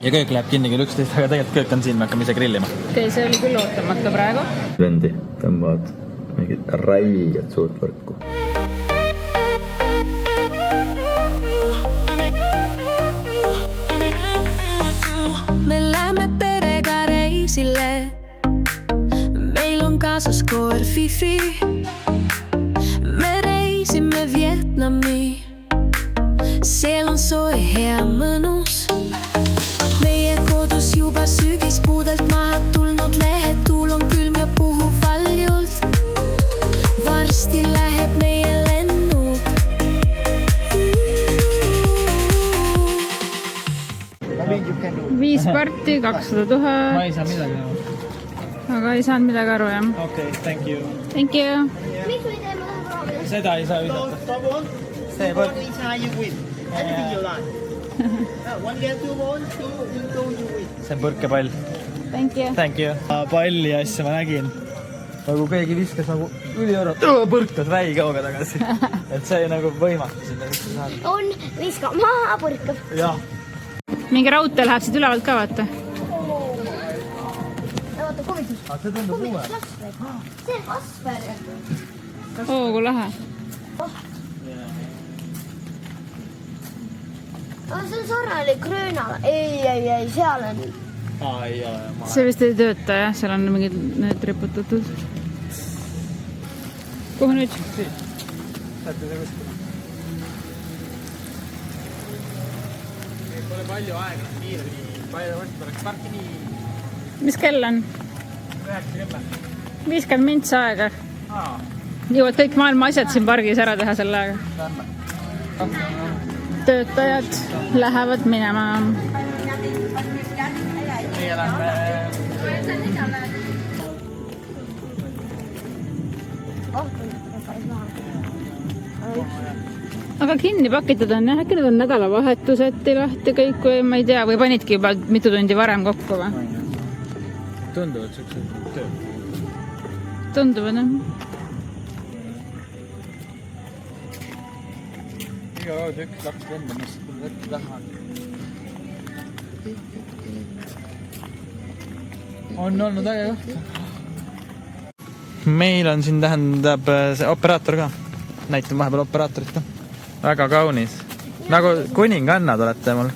Ja köök läheb kinni kell 11, aga tegelikult köök on siin, me hakkame ise grillima. Okei, see oli küll ootamata praegu. Vendi tõmbavad mingit räiget suurt võrku. Me läheme perega reisile. Meil on kaasas koer Fifi. Me reisime Vietnami. Seal on soe hea mõnus. Meie kodus juba sügispuudelt maha tulnud lehed. Tuul on külm ja puhub valjult. Varsti läheb meie lennud. Viis parti, 200 000. Ma ei saa midagi aru. Aga ei saanud midagi aru, jah. Okei, thank you. Thank you. Seda ei saa ütelda. See One each eye you win. Anything you like. One game, 2 balls, 2 you go, you win. See on põrkepall. Thank you. Thank you. Palli asja ma nägin. Nagu keegi viskas nagu üliõrad. Põrkas väikauga tagasi. Et see nagu võimatu sinna visse saada. On, viskab maha, põrkab. Jah. Mingi raudtee läheb siit ülevalt ka, vaata. Vaata, komitus. Aga see tundub uue. See on kasver. Oo, kui lahe. See on sarnane Grönala. Ei, seal on. Ei ole. See vist ei tööta, jah. Seal on mingid need riputatud. Kuhu nüüd? Saate see kuskile. Pole palju aega, kiireni. Palju võtta oleks parki nii. Mis kell on? 90. 50 mintsa aega. Jõuad kõik maailma asjad siin pargis ära teha selle aega. Töötajad lähevad minema. Meie lähme. Aga kinni pakitud on, jah? Äkki need on nädalavahetuseti lahti kõik või ma ei tea, või panidki juba mitu tundi varem kokku või? Tunduvad siuksed töö. Tunduvad, jah. Iga kaud 1-2 venda, mis võtta taha. On olnud äge koht. Meil on siin tähendab see operaator ka. Näitan vahepeal operaatorit ka. Väga kaunis. Nagu kuningannad olete mul.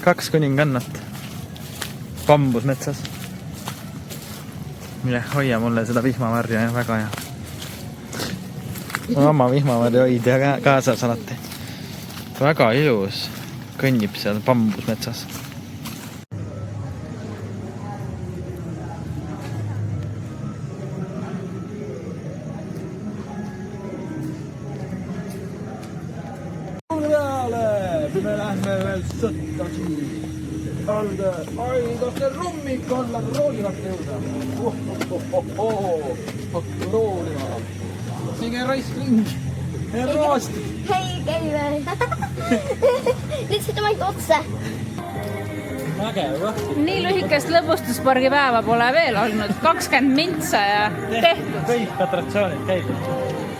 2 kuningannat. Bambusmetsas. Mille hoia mulle seda vihmavarja, väga hea. Oma vihmavarja hoidja kaasas alati. Väga ilus. Kõnnib seal bambusmetsas. Me lähme veel sõttagi. Ai, tahte rummik olla, roolivalt jõuda. Rooliva. Sige raiskling. Roost. Hei, käime. Lihtsalt maid otse. Äge, või? Nii lühikest lõbustuspargi päeva pole veel olnud. 20 mintsa ja tehtud. Kõik atratsioonid käidud.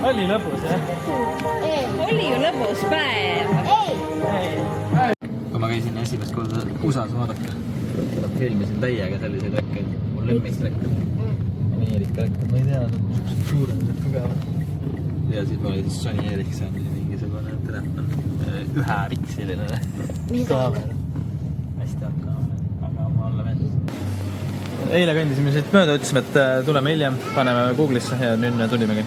Oli lõbus, jah? Oli ju lõbus päev. Kui ma käisin esimest korda USAs vaadata, filmisin täiega selliseid rekkeid. Mul lemmisrekkeid. Ameerika rekkeid, ma ei tea, need suuremad tugevad. Ja siis ma oli siis Sony Ericssoni mingisugune telefon. Ühe piksiline kaamera. Hästi hea kaamera, aga ma alla vend. Eile kõndisime siit mööda, ütlesime, et tuleme hiljem, paneme Google'isse ja nüüd tulimegi.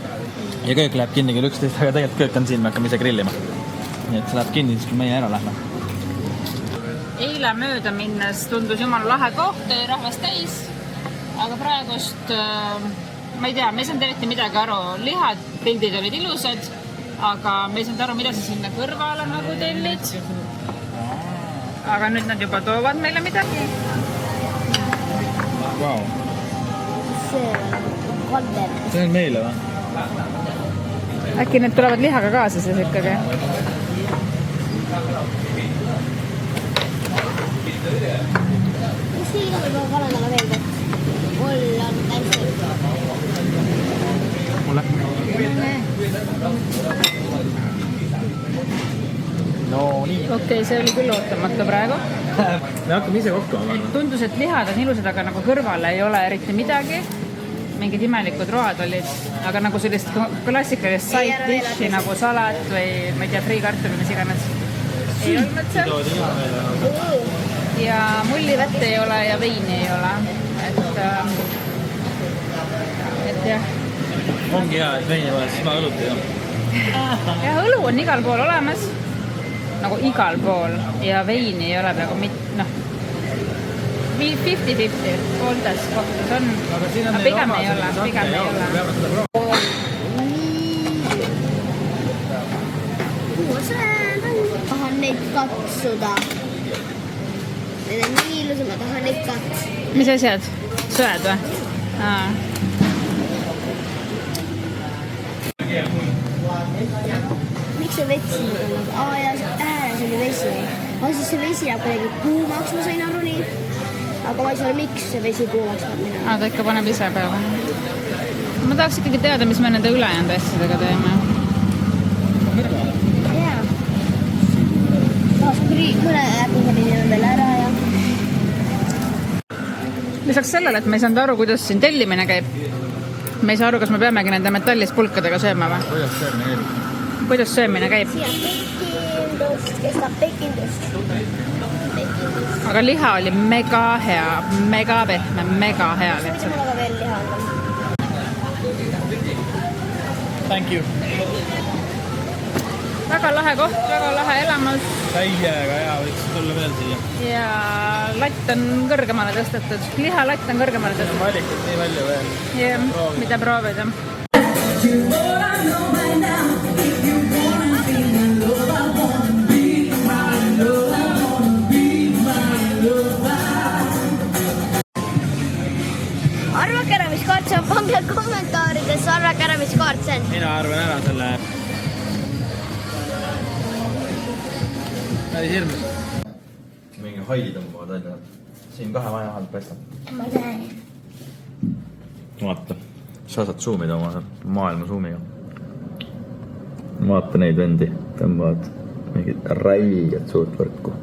Ja köök läheb kinni kell 11, aga tegelikult köök on siin, me hakkame ise grillima. Nii et see läheb kinni, siis kui meie ära lähme. Eile mööda minnes tundus jumala lahe koht, oli rahvast täis. Aga praegust, ma ei tea, me ei saanud eriti midagi aru. Lihad, pildid olid ilusad, aga me ei saanud aru, mida sa sinna kõrvale nagu tellid. Aga nüüd nad juba toovad meile midagi. Wow. See on kalder. See on meile või? Äkki need tulevad lihaga kaasa siis ikkagi? Mis liiga võib kalendada veel kord? Mul on täiesti. Mulle? No nii. Okei, see oli küll ootamata praegu. Me hakkame ise kokku avama. Tundus, et lihad on ilusad, aga nagu kõrvale ei ole eriti midagi. Mingid imelikud road olid, aga nagu sellist klassikalist side dishi nagu salat või ma ei tea, friikartul või mis iganes. Ei olnud seal. Ja mullivett ei ole ja veini ei ole. Et jah. Ongi hea, et veini vahel, siis ma õlut ei ole. Ja õlu on igal pool olemas. Nagu igal pool. Ja veini ei ole praegu 50-50. Pooltes kohtades on. Aga pigem ei ole. Tahan neid katsuda. Need on nii ilusad, ma tahan neid katsuda. Mis asjad? Sööd või? Miks see vets siin on? Ja ääres oli vesi. Siis see vesi jääb kuidagi kuumaks, ma sain aru nii. Aga ma ei saa, miks see vesi kuumaks peab minema. Ta ikka paneb ise peale. Ma tahaks ikkagi teada, mis me nende ülejäänud asjadega teeme. Jaa. Tahaks mõne äppiselini on veel ära ja... Lisaks sellele, et me ei saanud aru, kuidas siin tellimine käib. Me ei saa aru, kas me peamegi nende metallist pulkadega sööma või? Kuidas söömine käib? Siia pekindust, kestab pekindust. Aga liha oli mega hea, mega pehme, mega hea. Võiks mulle ka veel liha anda. Thank you. Väga lahe koht, väga lahe elamus. Täiega hea, võiks tulla veel siia. Ja latt on kõrgemale tõstetud. Lihalatt on kõrgemale tõstetud. Valikut nii palju veel. Ja, mida proovida. Arvake ära, mis kaart see on. Pange kommentaarides, arvake ära, mis kaart see on. Mina arvan ära selle. Päris hirmus. Mingi haidi tõmbavad välja. Siin kahe maja vahel paistab. Ma näen. Vaata, sa saad zoomida oma maailma zoomiga. Vaata neid vendi, tõmbavad mingid räiged suurt võrku.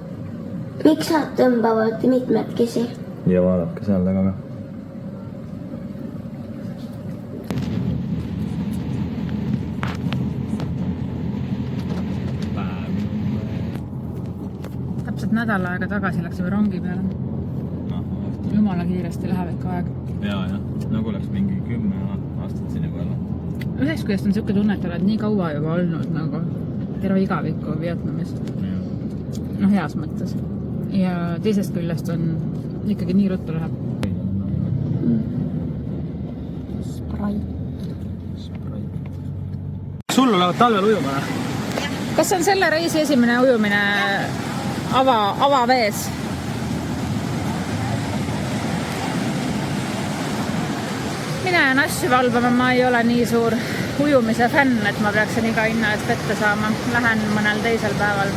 Miks nad tõmbavad mitmetkesi? Ja vaadake seal taga ka. Täpselt nädal aega tagasi läksime rongi peale. Jumala kiiresti läheb ikka aeg. Jaa, nagu oleks mingi 10 aastat sinna peale. Üheks küljest on siuke tunne, et oled nii kaua juba olnud nagu terve igavikku Vietnamis. No heas mõttes. Ja teisest küljest on ikkagi nii ruttu läheb. Sul lähevad talvel ujuma? Kas on selle reisi esimene ujumine avavees? Mina jään asju valvama, ma ei ole nii suur ujumise fänn, et ma peaksin iga hinna eest vette saama. Lähen mõnel teisel päeval.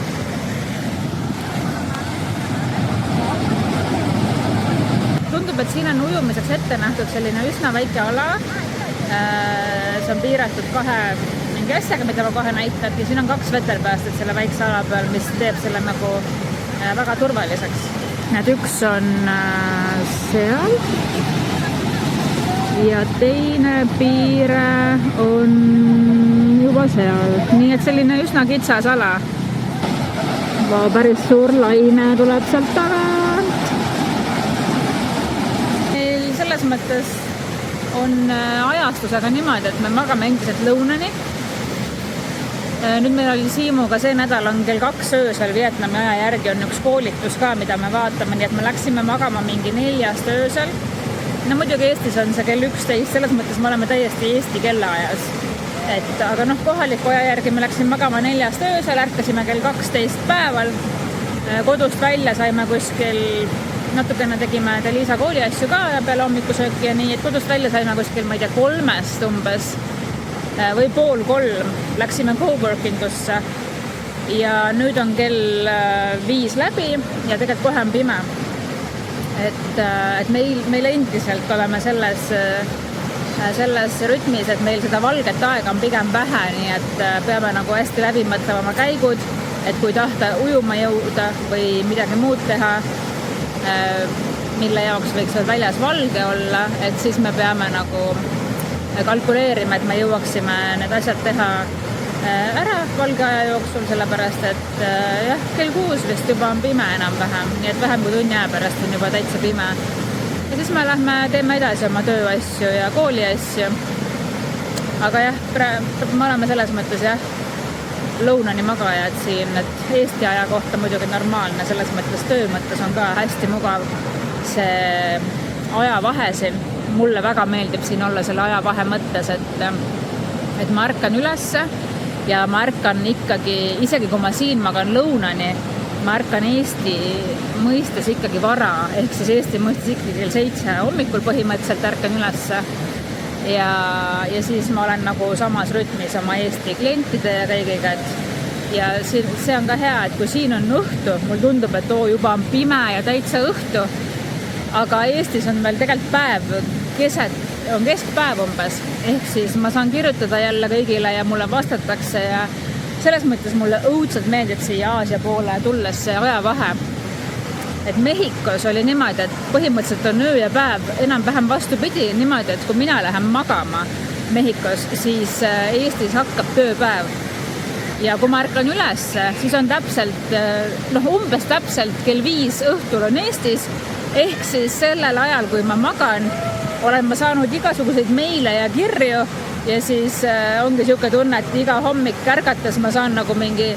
Tundub, et siin on ujumiseks ette nähtud selline üsna väike ala. See on piiratud kahe mingi asjaga, mida ma kohe näitan. Ja siin on 2 vetelpäästet selle väikse ala peal, mis teeb selle nagu väga turvaliseks. Need üks on seal. Ja teine piire on juba seal. Nii et selline üsna kitsas ala. Päris suur laine tuleb sealt tagant. Meil selles mõttes on ajastusega niimoodi, et me magame endiselt lõunani. Nüüd meil oli Siimuga see nädal on kell 2 öösel Vietnami aja järgi on üks koolitus ka, mida me vaatame, nii et me läksime magama mingi 4 öösel. No muidugi Eestis on see kell 11, selles mõttes me oleme täiesti Eesti kellaajas. Aga kohaliku aja järgi me läksime magama 4 öösel, ärkasime kell 12 päeval. Kodust välja saime kuskil, natukene tegime Liisa kooli asju ka peale hommikusööki ja nii, et kodust välja saime kuskil, ma ei tea, 3 umbes või 2:30 läksime coworkingusse. Ja nüüd on kell 5 läbi ja tegelikult kohe on pime. Et meil endiselt oleme selles rütmis, et meil seda valget aega on pigem vähe, nii et peame nagu hästi läbi mõtlema oma käigud. et kui tahta ujuma jõuda või midagi muud teha, mille jaoks võiks veel väljas valge olla, et siis me peame nagu kalkuleerima, et me jõuaksime need asjad teha ära valge aja jooksul, sellepärast et jah, kell 6 vist juba on pime enam-vähem, nii et vähem kui tunni aja pärast on juba täitsa pime. Ja siis me teeme edasi oma tööasju ja kooli asju. Aga jah, me oleme selles mõttes jah, lõunani magajad siin, et Eesti aja kohta muidugi normaalne, selles mõttes töö mõttes on ka hästi mugav see ajavahe siin. Mulle väga meeldib siin olla selle ajavahe mõttes, et ma ärkan ülesse ja ma ärkan ikkagi, isegi kui ma siin magan lõunani, ma ärkan Eesti mõistes ikkagi vara, ehk siis Eesti mõistes ikkagi kell 7 hommikul põhimõtteliselt ärkan ülesse ja siis ma olen nagu samas rütmis oma Eesti klientide ja kõigiga, ja see on ka hea, et kui siin on õhtu, mul tundub, et juba on pime ja täitsa õhtu, aga Eestis on veel tegelikult päev, on keskpäev umbes, ehk siis ma saan kirjutada jälle kõigile ja mulle vastatakse ja selles mõttes mulle õudselt meeldib siia Aasia poole tulles see ajavahe. Et Mehhikos oli niimoodi, et põhimõtteliselt on öö ja päev enam-vähem vastupidi niimoodi, et kui mina lähen magama Mehhikos, siis Eestis hakkab tööpäev. Ja kui ma ärkan üles, siis on täpselt, umbes täpselt kell 5 õhtul on Eestis, ehk siis sellel ajal, kui ma magan, olen ma saanud igasuguseid meile ja kirju ja siis ongi siuke tunne, et iga hommik ärgates ma saan nagu mingi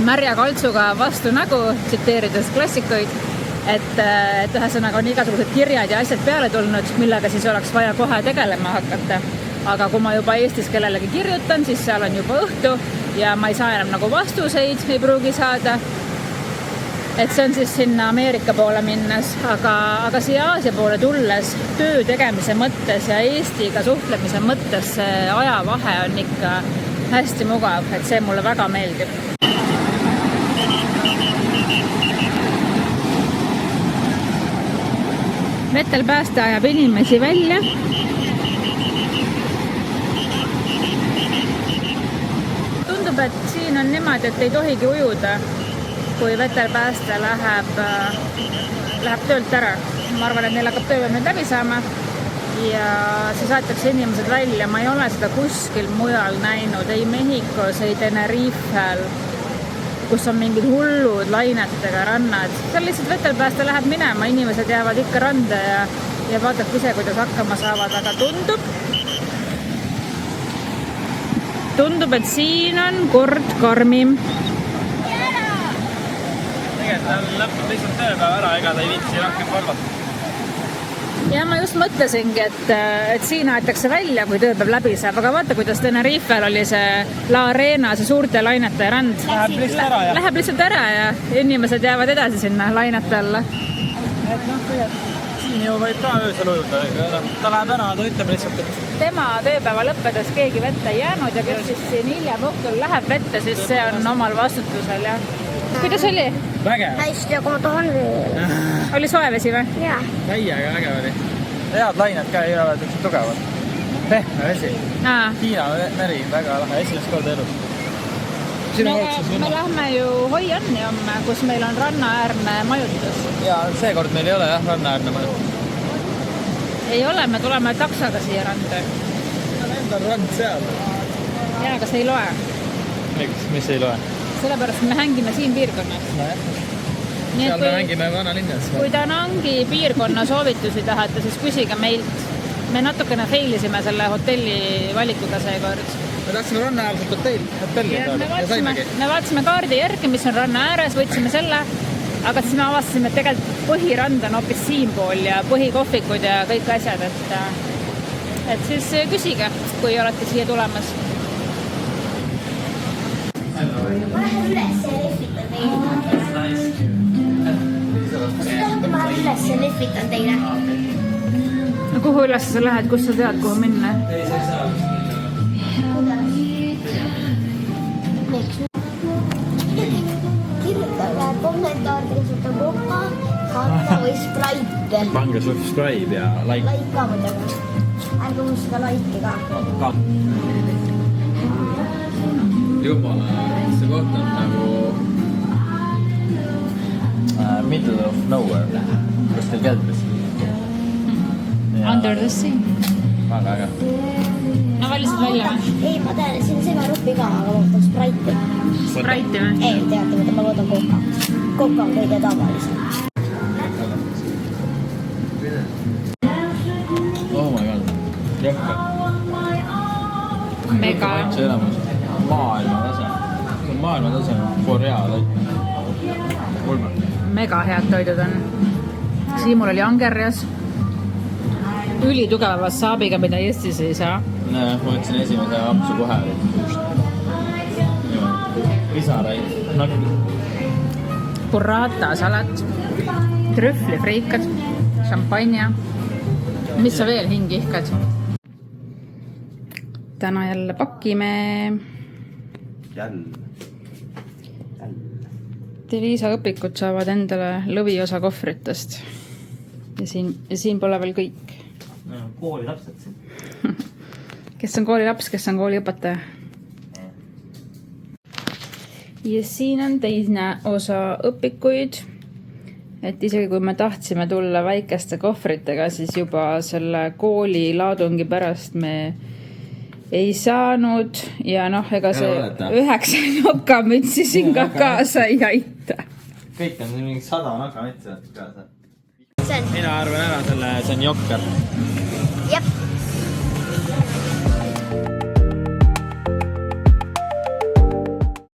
märja kaltsuga vastu nägu, tsiteerides klassikuid, et ühesõnaga on igasugused kirjad ja asjad peale tulnud, millega siis oleks vaja kohe tegelema hakata. Aga kui ma juba Eestis kellelegi kirjutan, siis seal on juba õhtu ja ma ei saa enam nagu vastuseid, ei pruugi saada. Et see on siis sinna Ameerika poole minnes, aga siia Aasia poole tulles töö tegemise mõttes ja Eestiga suhtlemise mõttes see ajavahe on ikka hästi mugav, et see mulle väga meeldib. Vetelpääste ajab inimesi välja. Tundub, et siin on niimoodi, et ei tohigi ujuda, kui vetelpääste läheb töölt ära. Ma arvan, et neil hakkab töö nüüd läbi saama ja siis aetakse inimesed välja. Ma ei ole seda kuskil mujal näinud, ei Mehhikos, ei Tenerifel, kus on mingid hullud lainetega rannad. Seal lihtsalt vetelpääste läheb minema, inimesed jäävad ikka randa ja vaatab ise, kuidas hakkama saavad, aga tundub, et siin on kord karmim. Lõpeb lihtsalt tööpäev ära, ega ta ei viitsi rohkem valvata. Ja ma just mõtlesingi, et siin aetakse välja, kui tööpäev läbi saab, aga vaata, kuidas Tenerifel oli see La Arena, see suurte lainete rand. Läheb lihtsalt ära ja inimesed jäävad edasi sinna lainete alla. Et siin ju võib ka öösel ujuda, ta läheb ära, ta ütleb lihtsalt, et tema tööpäeva lõppedes keegi vette ei jäänud ja kes siis siin hiljem õhtul läheb vette, siis see on omal vastutusel ja kuidas oli? Vägev. Hästi, aga ma tahan veel. Oli soe vesi või? Jaa. Täiega vägev oli. Head lained ka ei ole täitsa tugevad. Pehme vesi. Hiina meri, väga lahe, esimest korda elus. Me lähme ju Hoi Anni homme, kus meil on rannaäärne majutus. Ja seekord meil ei ole jah rannaäärne majutus. Ei ole, me tuleme taksaga siia randa. Enda rand seal. Jaa, kas ei loe? Mis ei loe? Sellepärast me hängime siin piirkonnas. Seal me hängime vanalinnas. Kui Danangi piirkonna soovitusi tahate, siis küsige meilt. Me natukene failisime selle hotelli valikuga seekord. Me tahtsime ranna äärselt hotelli saada. Me vaatasime kaardi järgi, mis on ranna ääres, võtsime selle, aga siis me avastasime, et tegelikult põhirand on hoopis siinpool ja põhikohvikud ja kõik asjad, et siis küsige, kui olete siia tulemas. Ma lähen üles ja lehvitan teile. Ma lähen üles ja lehvitan teile. No kuhu üles sa lähed, kus sa tead, kuhu minna? Kirjutage kommentaarides, et on Coca, Fanta või Sprite. Pange subscribe ja like. Like ka muidugi. Ärge unusta like ka. Jumala, see koht on nagu Middle of nowhere. Kuskil keldris. Under the sea. Väga äge. No valisid välja või? Ei, ma tean, siin on segaruppi ka, aga ma võtan Sprite'i. Sprite'i või? Ei, teate, ma võtan Coca. Coca on kõige tavalisem. Oh my god. Jõhka. Mega. See elamus. Maailma tase. Maailma tase on Korea toit. Mega head toidud on. Siimul oli angerjas. Ülitugeva wasaabiga, mida Eestis ei saa. Ma võtsin esimese ampsu kohe. Lisaraid. Burrata salat, trühvlifriikad, šampanja. Mis sa veel hingi ihkad? Täna jälle pakime. Liisa õpikud saavad endale lõviosa kohvritest. Ja siin pole veel kõik. Kooli lapsed siin. Kes on koolilaps, kes on kooliõpetaja? Ja siin on teine osa õpikuid. Et isegi kui me tahtsime tulla väikeste kohvritega, siis juba selle kooli laadungi pärast me ei saanud. Ja noh, ega see 9 nokamütsi siin ka kaasa ei aita. Kõik on mingi 100 nokamütsi kaasa. See on. Mina arvan ära selle, see on jokker. Jep.